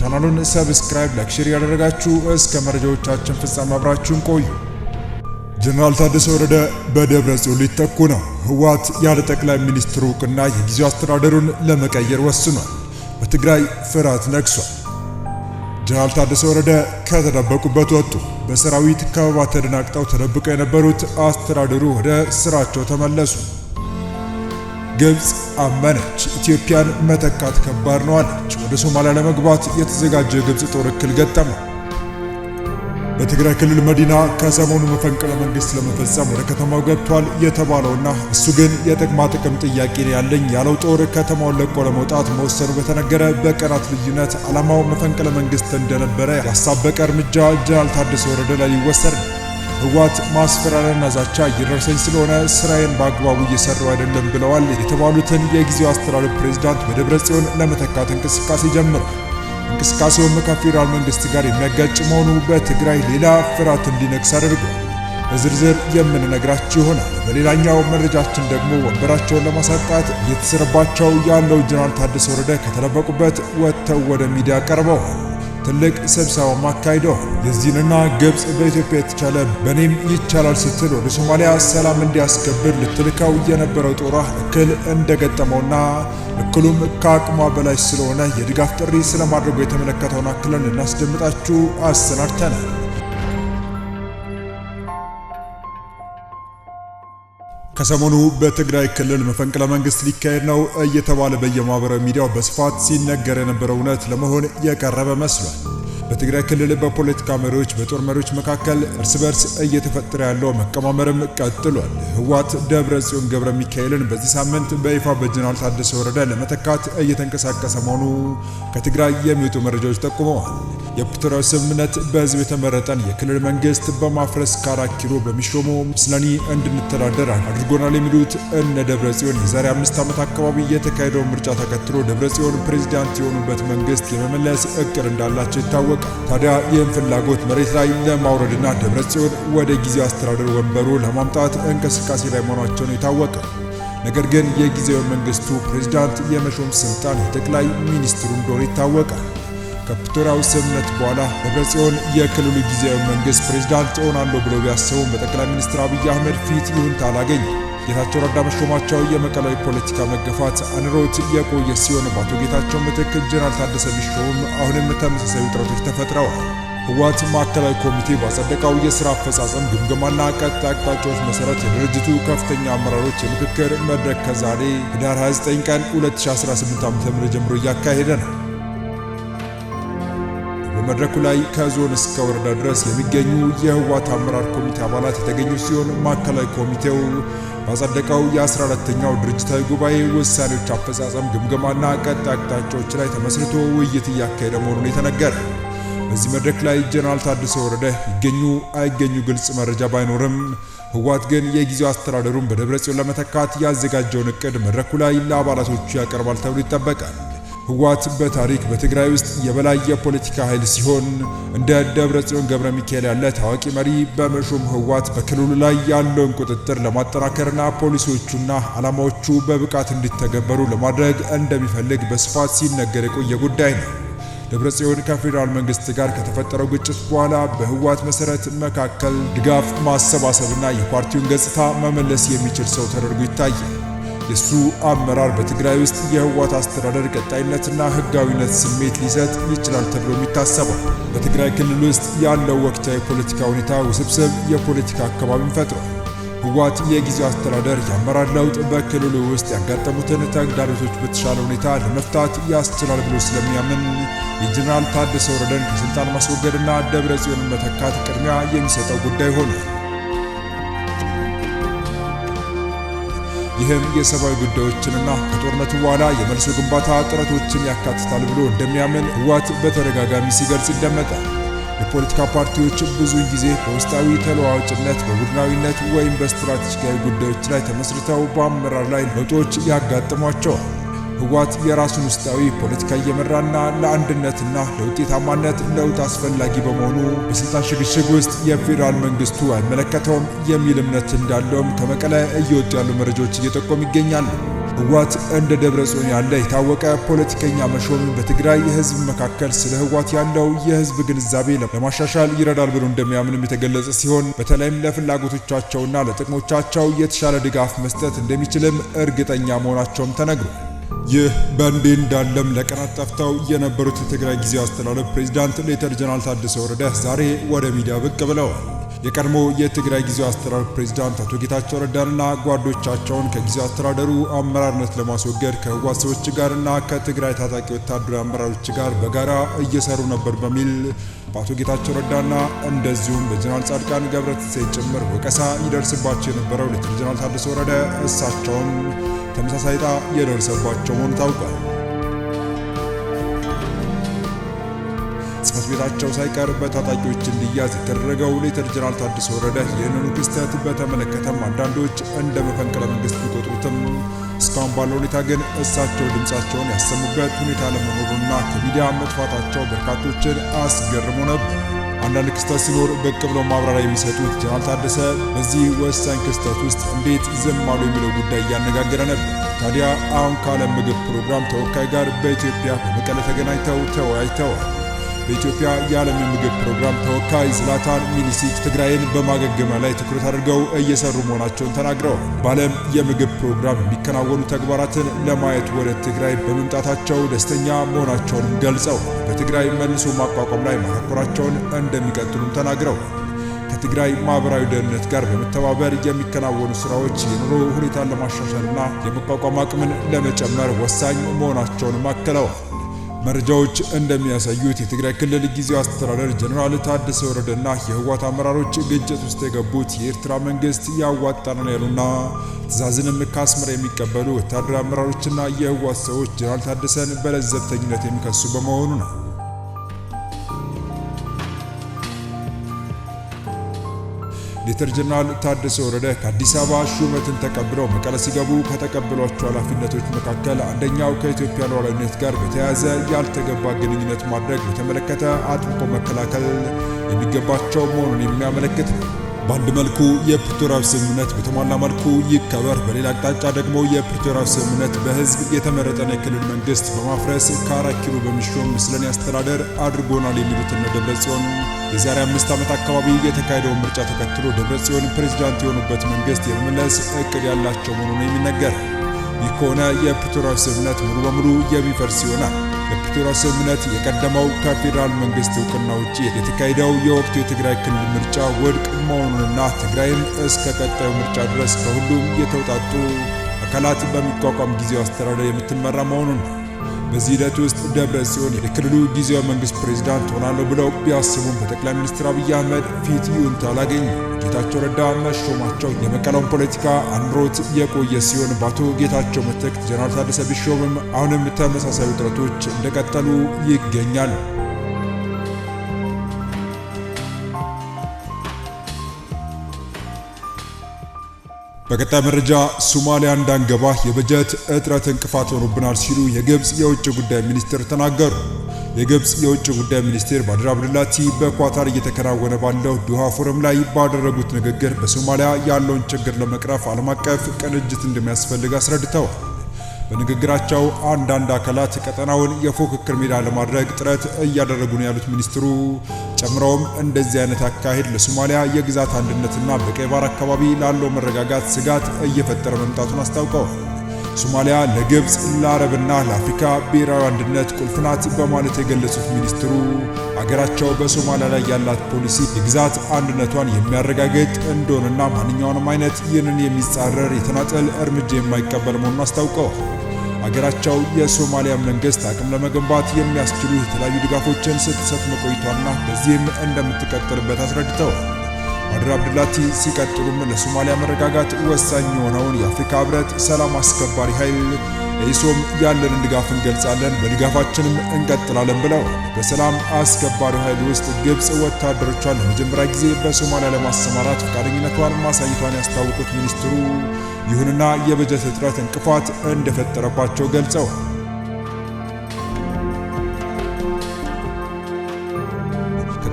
ቻናሉን ሰብስክራይብ፣ ላይክ፣ ሼር ያደረጋችሁ እስከ መረጃዎቻችን ፍጻሜ አብራችሁን ቆዩ። ጀነራል ታደሰ ወረደ በደብረጽዮን ሊተኩ ነው። ህወሓት ያለ ጠቅላይ ሚኒስትሩ እውቅና የጊዜው አስተዳደሩን ለመቀየር ወስኗል። በትግራይ ፍርሃት ነግሷል። ጀነራል ታደሰ ወረደ ከተደበቁበት ወጡ። በሰራዊት ከበባ ተደናግጠው ተደብቀው የነበሩት አስተዳደሩ ወደ ስራቸው ተመለሱ። ግብጽ አመነች። ኢትዮጵያን መተካት ከባድ ነው አለች። ወደ ሶማሊያ ለመግባት የተዘጋጀ የግብጽ ጦር እክል ገጠመው። በትግራይ ክልል መዲና ከሰሞኑ መፈንቅለ መንግስት ለመፈጸም ወደ ከተማው ገብቷል የተባለውና እሱ ግን የጥቅማ ጥቅም ጥያቄ ያለኝ ያለው ጦር ከተማውን ለቆ ለመውጣት መወሰኑ በተነገረ በቀናት ልዩነት ዓላማው መፈንቅለ መንግስት እንደነበረ ያሳበቀ እርምጃ ጀነራል ታደሰ ወረደ ላይ ሊወሰድ ነው። ህወሓት ማስፈራሪያና ዛቻ እየደረሰኝ ስለሆነ ስራዬን በአግባቡ እየሰራው አይደለም ብለዋል የተባሉትን የጊዜው አስተዳደር ፕሬዝዳንት በደብረጽዮን ለመተካት እንቅስቃሴ ጀምሯል። እንቅስቃሴውም ከፌዴራል መንግስት ጋር የሚያጋጭ መሆኑ በትግራይ ሌላ ፍርሃት እንዲነግስ አድርጓል። በዝርዝር የምንነግራችሁ ይሆናል። በሌላኛው መረጃችን ደግሞ ወንበራቸውን ለማሳጣት እየተሰረባቸው ያለው ጀነራል ታደሰ ወረደ ከተደበቁበት ወጥተው ወደ ሚዲያ ቀርበዋል። ትልቅ ስብሰባም አካሂደዋል። የዚህንና ግብጽ በኢትዮጵያ የተቻለ በኔም ይቻላል ስትል ወደ ሶማሊያ ሰላም እንዲያስከብር ልትልከው የነበረው ጦሯ እክል እንደገጠመውና እክሉም ከአቅሟ በላይ ስለሆነ የድጋፍ ጥሪ ስለማድረጉ የተመለከተውን አክለን ልናስደምጣችሁ አሰናድተናል። ከሰሞኑ በትግራይ ክልል መፈንቅለ መንግስት ሊካሄድ ነው እየተባለ በየማህበራዊ ሚዲያው በስፋት ሲነገር የነበረው እውነት ለመሆን የቀረበ መስሏል። በትግራይ ክልል በፖለቲካ መሪዎች፣ በጦር መሪዎች መካከል እርስ በርስ እየተፈጠረ ያለው መቀማመርም ቀጥሏል። ህወሓት ደብረጽዮን ገብረ ሚካኤልን በዚህ ሳምንት በይፋ በጀነራል ታደሰ ወረደ ለመተካት እየተንቀሳቀሰ መሆኑ ከትግራይ የሚወጡ መረጃዎች ጠቁመዋል። የፕሪቶሪያው ስምምነት በህዝብ የተመረጠን የክልል መንግስት በማፍረስ ከ4 ኪሎ በሚሾሙ ምስለኔ እንድንተዳደር አድርጎናል የሚሉት እነ ደብረጽዮን የዛሬ 5 ዓመት አካባቢ የተካሄደውን ምርጫ ተከትሎ ደብረጽዮን ፕሬዝዳንት የሆኑበት መንግስት የመመለስ እቅድ እንዳላቸው ይታወቃል። ታዲያ ይህን ፍላጎት መሬት ላይ ለማውረድና ደብረጽዮን ወደ ጊዜው አስተዳደር ወንበሩ ለማምጣት እንቅስቃሴ ላይ መሆናቸው ነው የታወቀው። ነገር ግን የጊዜው መንግስቱ ፕሬዝዳንት የመሾም ስልጣን የጠቅላይ ሚኒስትሩ እንደሆነ ይታወቃል። ከፕሪቶሪያው ስምምነት በኋላ ደብረጽዮን የክልሉ ጊዜያዊ መንግስት ፕሬዝዳንት እሆናለሁ ብለው ቢያስቡም በጠቅላይ ሚኒስትር አብይ አህመድ ፊት ይሁንታ አላገኙም። ጌታቸው ረዳ መሾማቸው የመቀሌው ፖለቲካ መገፋት አንሮት የቆየ ሲሆን በአቶ ጌታቸው ምትክ ጀነራል ታደሰ ቢሾም አሁንም ተመሳሳይ ውጥረቶች ተፈጥረዋል። ህወሓት ማዕከላዊ ኮሚቴ ባጸደቀው የሥራ አፈጻጸም ግምገማና ቀጣይ አቅጣጫዎች መሰረት የድርጅቱ ከፍተኛ አመራሮች የምክክር መድረክ ከዛሬ ህዳር 29 ቀን 2018 ዓ.ም ጀምሮ እያካሄደ ነው። በመድረኩ ላይ ከዞን እስከ ወረዳ ድረስ የሚገኙ የህወሓት አመራር ኮሚቴ አባላት የተገኙ ሲሆን ማዕከላዊ ኮሚቴው ባጸደቀው የ14ኛው ድርጅታዊ ጉባኤ ውሳኔዎች አፈጻጸም ግምገማና ቀጣይ አቅጣጫዎች ላይ ተመስርቶ ውይይት እያካሄደ መሆኑን የተነገረ። በዚህ መድረክ ላይ ጀነራል ታደሰ ወረደ ይገኙ አይገኙ ግልጽ መረጃ ባይኖርም ህወሓት ግን የጊዜው አስተዳደሩን በደብረጽዮን ለመተካት ያዘጋጀውን እቅድ መድረኩ ላይ ለአባላቶቹ ያቀርባል ተብሎ ይጠበቃል። ህወሓት በታሪክ በትግራይ ውስጥ የበላይ የፖለቲካ ኃይል ሲሆን እንደ ደብረጽዮን ገብረ ሚካኤል ያለ ታዋቂ መሪ በመሾም ህወሓት በክልሉ ላይ ያለውን ቁጥጥር ለማጠናከርና ፖሊሲዎቹና ዓላማዎቹ በብቃት እንዲተገበሩ ለማድረግ እንደሚፈልግ በስፋት ሲነገር የቆየ ጉዳይ ነው። ደብረጽዮን ከፌዴራል መንግስት ጋር ከተፈጠረው ግጭት በኋላ በህወሓት መሰረት መካከል ድጋፍ ማሰባሰብና የፓርቲውን ገጽታ መመለስ የሚችል ሰው ተደርጎ ይታያል። የሱ አመራር በትግራይ ውስጥ የህወሓት አስተዳደር ቀጣይነትና ህጋዊነት ስሜት ሊሰጥ ይችላል ተብሎ የሚታሰበው። በትግራይ ክልል ውስጥ ያለው ወቅታዊ የፖለቲካ ሁኔታ ውስብስብ የፖለቲካ አካባቢን ፈጥሯል። ህወሓት የጊዜው አስተዳደር የአመራር ለውጥ በክልሉ ውስጥ ያጋጠሙትን ተግዳሮቶች በተሻለ ሁኔታ ለመፍታት ያስችላል ብሎ ስለሚያምን የጀነራል ታደሰ ወረደን ከስልጣን ማስወገድና ደብረጽዮንን መተካት ቅድሚያ የሚሰጠው ጉዳይ ሆኗል። ይህም የሰብአዊ ጉዳዮችንና ከጦርነቱ በኋላ የመልሶ ግንባታ ጥረቶችን ያካትታል ብሎ እንደሚያምን ህወሓት በተደጋጋሚ ሲገልጽ ይደመጣል። የፖለቲካ ፓርቲዎች ብዙውን ጊዜ በውስጣዊ ተለዋዋጭነት፣ በቡድናዊነት ወይም በስትራቴጂካዊ ጉዳዮች ላይ ተመስርተው በአመራር ላይ ለውጦች ያጋጥሟቸዋል። ህወሓት የራሱን ውስጣዊ ፖለቲካ እየመራና ለአንድነትና ለውጤታማነት ለውጥ አስፈላጊ በመሆኑ በስልጣን ሽግሽግ ውስጥ የፌዴራል መንግስቱ አይመለከተውም የሚል እምነት እንዳለውም ከመቀለ እየወጡ ያሉ መረጃዎች እየጠቆሙ ይገኛሉ። ህወሓት እንደ ደብረጽዮን ያለ የታወቀ ፖለቲከኛ መሾም በትግራይ ህዝብ መካከል ስለ ህወሓት ያለው የህዝብ ግንዛቤ ለማሻሻል ይረዳል ብሎ እንደሚያምንም የተገለጸ ሲሆን በተለይም ለፍላጎቶቻቸውና ለጥቅሞቻቸው የተሻለ ድጋፍ መስጠት እንደሚችልም እርግጠኛ መሆናቸውም ተነግሯል። ይህ በእንዲህ እንዳለም ለቀናት ጠፍተው የነበሩት የትግራይ ጊዜያዊ አስተዳደር ፕሬዝዳንት ሌተር ጀነራል ታደሰ ወረደ ዛሬ ወደ ሚዲያ ብቅ ብለዋል። የቀድሞ የትግራይ ጊዜያዊ አስተዳደር ፕሬዝዳንት አቶ ጌታቸው ረዳንና ጓዶቻቸውን ከጊዜያዊ አስተዳደሩ አመራርነት ለማስወገድ ከህወሓት ሰዎች ጋርና ከትግራይ ታጣቂ ወታደራዊ አመራሮች ጋር በጋራ እየሰሩ ነበር በሚል በአቶ ጌታቸው ረዳና እንደዚሁም በጀነራል ጻድቃን ገብረትንሳኤ ጭምር ወቀሳ ይደርስባቸው የነበረው ሌተር ጀነራል ታደሰ ወረደ እሳቸውም ተመሳሳይ ዕጣ የደረሰባቸው መሆኑ ታውቋል። ጽሕፈት ቤታቸው ሳይቀር በታጣቂዎች እንዲያዝ የተደረገው ሌተር ጀነራል ታደሰ ወረደ ይህንኑ ክስተት በተመለከተም አንዳንዶች እንደ መፈንቅለ መንግስት ቢቆጥሩትም እስካሁን ባለው ሁኔታ ግን እሳቸው ድምጻቸውን ያሰሙበት ሁኔታ ለመኖሩና ከሚዲያ መጥፋታቸው በርካቶችን አስገርሞ ነበር። አንዳንድ ክስተት ሲኖር ብቅ ብለው ማብራሪያ የሚሰጡት ጀነራል ታደሰ በዚህ ወሳኝ ክስተት ውስጥ እንዴት ዝም አሉ የሚለው ጉዳይ እያነጋገረ ነበር። ታዲያ አሁን ከዓለም ምግብ ፕሮግራም ተወካይ ጋር በኢትዮጵያ በመቀለ ተገናኝተው ተወያይተዋል። በኢትዮጵያ የዓለም የምግብ ፕሮግራም ተወካይ ዝላታን ሚሊሲች ትግራይን በማገገሚያ ላይ ትኩረት አድርገው እየሰሩ መሆናቸውን ተናግረዋል። በዓለም የምግብ ፕሮግራም የሚከናወኑ ተግባራትን ለማየት ወደ ትግራይ በመምጣታቸው ደስተኛ መሆናቸውንም ገልጸው በትግራይ መልሶ ማቋቋም ላይ ማተኮራቸውን እንደሚቀጥሉም ተናግረዋል። ከትግራይ ማህበራዊ ደህንነት ጋር በመተባበር የሚከናወኑ ስራዎች የኑሮ ሁኔታን ለማሻሻልና የመቋቋም አቅምን ለመጨመር ወሳኝ መሆናቸውንም አክለዋል። መረጃዎች እንደሚያሳዩት የትግራይ ክልል ጊዜያዊ አስተዳደር ጀነራል ታደሰ ወረደና የህወሓት አመራሮች ግጭት ውስጥ የገቡት የኤርትራ መንግስት ያዋጣናል ያሉና ትዕዛዝንም ከአስመራ የሚቀበሉ ወታደራዊ አመራሮችና የህወሓት ሰዎች ጀነራል ታደሰን በለዘብተኝነት የሚከሱ በመሆኑ ነው። ሌተር ጀነራል ታደሰ ወረደ ከአዲስ አበባ ሹመትን ተቀብለው መቀለ ሲገቡ ከተቀበሏቸው ኃላፊነቶች መካከል አንደኛው ከኢትዮጵያ ሉዓላዊነት ጋር በተያያዘ ያልተገባ ግንኙነት ማድረግ በተመለከተ አጥብቆ መከላከል የሚገባቸው መሆኑን የሚያመለክት ነው። በአንድ መልኩ የፕሪቶሪያው ስምምነት በተሟላ መልኩ ይከበር፣ በሌላ አቅጣጫ ደግሞ የፕሪቶሪያው ስምምነት በህዝብ የተመረጠን የክልል መንግስት በማፍረስ ከ4 ኪሎ በሚሾም ምስለኔ አስተዳደር አድርጎናል የሚሉት እነ ደብረጽዮን የዛሬ 5 ዓመት አካባቢ የተካሄደውን ምርጫ ተከትሎ ደብረጽዮን ፕሬዝዳንት የሆኑበት መንግስት የመመለስ እቅድ ያላቸው መሆኑን የሚነገር። ይህ ከሆነ የፕሪቶሪያው ስምምነት ሙሉ በሙሉ የሚፈርስ ይሆናል። የፕሪቶሪያው ስምምነት የቀደመው ከፌዴራል መንግስት እውቅና ውጪ የተካሄደው የወቅቱ የትግራይ ክልል ምርጫ ውድቅ መሆኑንና ትግራይም እስከ ቀጣዩ ምርጫ ድረስ ከሁሉም የተውጣጡ አካላት በሚቋቋም ጊዜያዊ አስተዳደር የምትመራ መሆኑን ነው። በዚህ ሂደት ውስጥ ደብረጽዮን የክልሉ ጊዜያዊ መንግስት ፕሬዝዳንት ሆናለሁ ብለው ቢያስቡም በጠቅላይ ሚኒስትር አብይ አህመድ ፊት ይሁንታ አላገኙም። ጌታቸው ረዳ መሾማቸው የመቀለውን ፖለቲካ አንሮት የቆየ ሲሆን በአቶ ጌታቸው ምትክ ጀነራል ታደሰ ቢሾምም አሁንም ተመሳሳይ ውጥረቶች እንደቀጠሉ ይገኛሉ። በቀጣይ መረጃ ሶማሊያ እንዳንገባ የበጀት እጥረት እንቅፋት ሆኖብናል ሲሉ የግብጽ የውጭ ጉዳይ ሚኒስትር ተናገሩ። የግብጽ የውጭ ጉዳይ ሚኒስትር ባድር አብዱላቲ በኳታር እየተከናወነ ባለው ዶሃ ፎረም ላይ ባደረጉት ንግግር በሶማሊያ ያለውን ችግር ለመቅረፍ ዓለም አቀፍ ቅንጅት እንደሚያስፈልግ አስረድተዋል። በንግግራቸው አንዳንድ አካላት ቀጠናውን የፉክክር ሜዳ ለማድረግ ጥረት እያደረጉ ነው ያሉት ሚኒስትሩ ጨምረውም እንደዚህ አይነት አካሄድ ለሶማሊያ የግዛት አንድነትና በቀይ ባህር አካባቢ ላለው መረጋጋት ስጋት እየፈጠረ መምጣቱን አስታውቀዋል። ሶማሊያ ለግብጽ ለአረብና ለአፍሪካ ብሔራዊ አንድነት ቁልፍ ናት በማለት የገለጹት ሚኒስትሩ አገራቸው በሶማሊያ ላይ ያላት ፖሊሲ የግዛት አንድነቷን የሚያረጋግጥ እንደሆነና ማንኛውንም አይነት ይህንን የሚጻረር የተናጠል እርምጃ የማይቀበል መሆኑን አስታውቀዋል። አገራቸው የሶማሊያ መንግስት አቅም ለመገንባት የሚያስችሉ የተለያዩ ድጋፎችን ስትሰጥ መቆይቷና በዚህም እንደምትቀጥልበት አስረድተዋል። ባድር አብዱላቲ ሲቀጥሉም ለሶማሊያ መረጋጋት ወሳኝ የሆነውን የአፍሪካ ህብረት ሰላም አስከባሪ ኃይል ኤሶም ያለንን ድጋፍ እንገልጻለን፣ በድጋፋችንም እንቀጥላለን ብለዋል። በሰላም አስከባሪ ኃይል ውስጥ ግብጽ ወታደሮቿን ለመጀመሪያ ጊዜ በሶማሊያ ለማሰማራት ፈቃደኝነቷን ማሳየቷን ያስታወቁት ሚኒስትሩ ይሁንና የበጀት እጥረት እንቅፋት እንደፈጠረባቸው ገልጸዋል።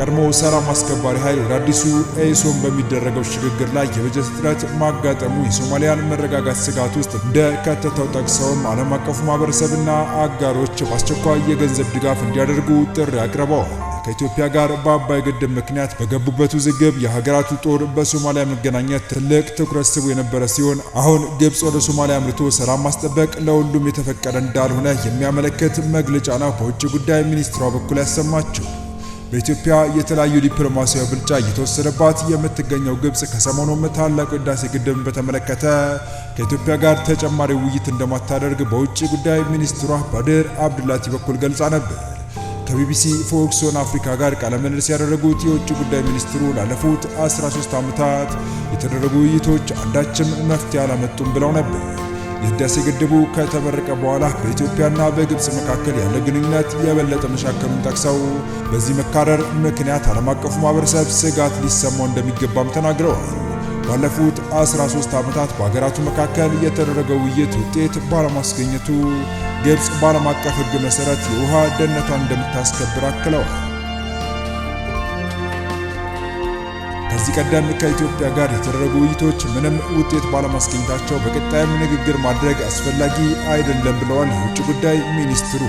ከቀድሞ ሰላም አስከባሪ ኃይል ወደ አዲሱ ኤሶም በሚደረገው ሽግግር ላይ የበጀት እጥረት ማጋጠሙ የሶማሊያን መረጋጋት ስጋት ውስጥ እንደከተተው ጠቅሰውም ዓለም አቀፉ ማህበረሰብና አጋሮች በአስቸኳይ የገንዘብ ድጋፍ እንዲያደርጉ ጥሪ አቅርበዋል። ከኢትዮጵያ ጋር በአባይ ግድብ ምክንያት በገቡበት ውዝግብ የሀገራቱ ጦር በሶማሊያ መገናኘት ትልቅ ትኩረት ስቦ የነበረ ሲሆን አሁን ግብጽ ወደ ሶማሊያ አምርቶ ሰላም ማስጠበቅ ለሁሉም የተፈቀደ እንዳልሆነ የሚያመለክት መግለጫ ነው በውጭ ጉዳይ ሚኒስትሯ በኩል ያሰማችው። በኢትዮጵያ የተለያዩ ዲፕሎማሲያዊ ብልጫ እየተወሰደባት የምትገኘው ግብጽ ከሰሞኑም ታላቁ ህዳሴ ግድብን በተመለከተ ከኢትዮጵያ ጋር ተጨማሪ ውይይት እንደማታደርግ በውጭ ጉዳይ ሚኒስትሯ ባድር አብዱላቲ በኩል ገልጻ ነበር። ከቢቢሲ ፎክስ ኦን አፍሪካ ጋር ቃለ ምልልስ ያደረጉት የውጭ ጉዳይ ሚኒስትሩ ላለፉት 13 ዓመታት የተደረጉ ውይይቶች አንዳችም መፍትሄ አላመጡም ብለው ነበር። የህዳሴ ግድቡ ከተመረቀ በኋላ በኢትዮጵያና በግብጽ መካከል ያለ ግንኙነት የበለጠ መሻከሩን ጠቅሰው በዚህ መካረር ምክንያት ዓለም አቀፉ ማህበረሰብ ስጋት ሊሰማው እንደሚገባም ተናግረዋል። ባለፉት 13 ዓመታት በሀገራቱ መካከል የተደረገው ውይይት ውጤት ባለማስገኘቱ ግብጽ በዓለም አቀፍ ሕግ መሰረት የውሃ ደህንነቷን እንደምታስከብር አክለዋል። ከዚህ ቀደም ከኢትዮጵያ ጋር የተደረጉ ውይይቶች ምንም ውጤት ባለማስገኘታቸው በቀጣይም ንግግር ማድረግ አስፈላጊ አይደለም ብለዋል የውጭ ጉዳይ ሚኒስትሩ።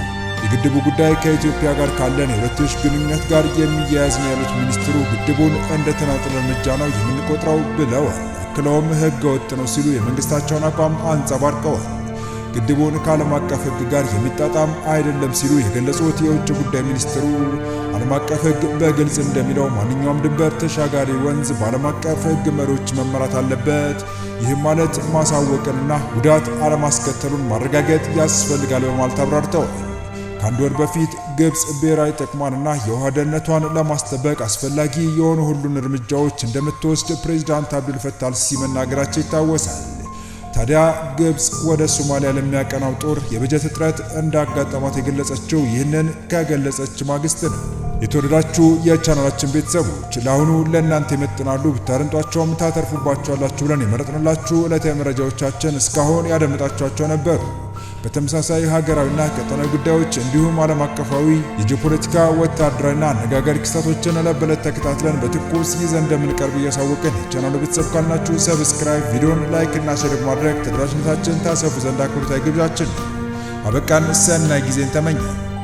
የግድቡ ጉዳይ ከኢትዮጵያ ጋር ካለን የሁለትዮሽ ግንኙነት ጋር የሚያያዝ ነው ያሉት ሚኒስትሩ ግድቡን እንደ ተናጠል እርምጃ ነው የምንቆጥረው ብለዋል። አክለውም ሕገ ወጥ ነው ሲሉ የመንግስታቸውን አቋም አንጸባርቀዋል። ግድቡን ከዓለም አቀፍ ሕግ ጋር የሚጣጣም አይደለም ሲሉ የገለጹት የውጭ ጉዳይ ሚኒስትሩ ዓለም አቀፍ ሕግ በግልጽ እንደሚለው ማንኛውም ድንበር ተሻጋሪ ወንዝ በዓለም አቀፍ ሕግ መሪዎች መመራት አለበት። ይህም ማለት ማሳወቅንና ጉዳት አለማስከተሉን ማረጋገጥ ያስፈልጋል በማለት አብራርተዋል። ከአንድ ወር በፊት ግብጽ ብሔራዊ ጥቅሟንና የውሃ ደህንነቷን ለማስጠበቅ አስፈላጊ የሆኑ ሁሉን እርምጃዎች እንደምትወስድ ፕሬዝዳንት አብዱል ፈታህ አልሲሲ መናገራቸው ይታወሳል። ታዲያ ግብጽ ወደ ሶማሊያ ለሚያቀናው ጦር የበጀት እጥረት እንዳጋጠማት የገለጸችው ይህንን ከገለጸች ማግስት ነው። የተወደዳችሁ የቻናላችን ቤተሰቦች ለአሁኑ ለእናንተ ይመጥናሉ ብታረንጧቸውም ታተርፉባቸዋላችሁ ብለን የመረጥንላችሁ ዕለታዊ መረጃዎቻችን እስካሁን ያደመጣችኋቸው ነበሩ። በተመሳሳይ ሀገራዊና ቀጠናዊ ጉዳዮች እንዲሁም ዓለም አቀፋዊ የጂኦፖለቲካ ወታደራዊና አነጋጋሪ ክስተቶችን ዕለት በዕለት ተከታትለን በትኩስ ይዘን እንደምንቀርብ እያሳወቅን የቻናሉ ቤተሰብ ካልናችሁ ሰብስክራይብ፣ ቪዲዮን ላይክ እና ሼር በማድረግ ተደራሽነታችን ታሰፉ ዘንድ አክብሮታዊ ግብዣችን። አበቃን። ሰናይ ጊዜን ተመኘን።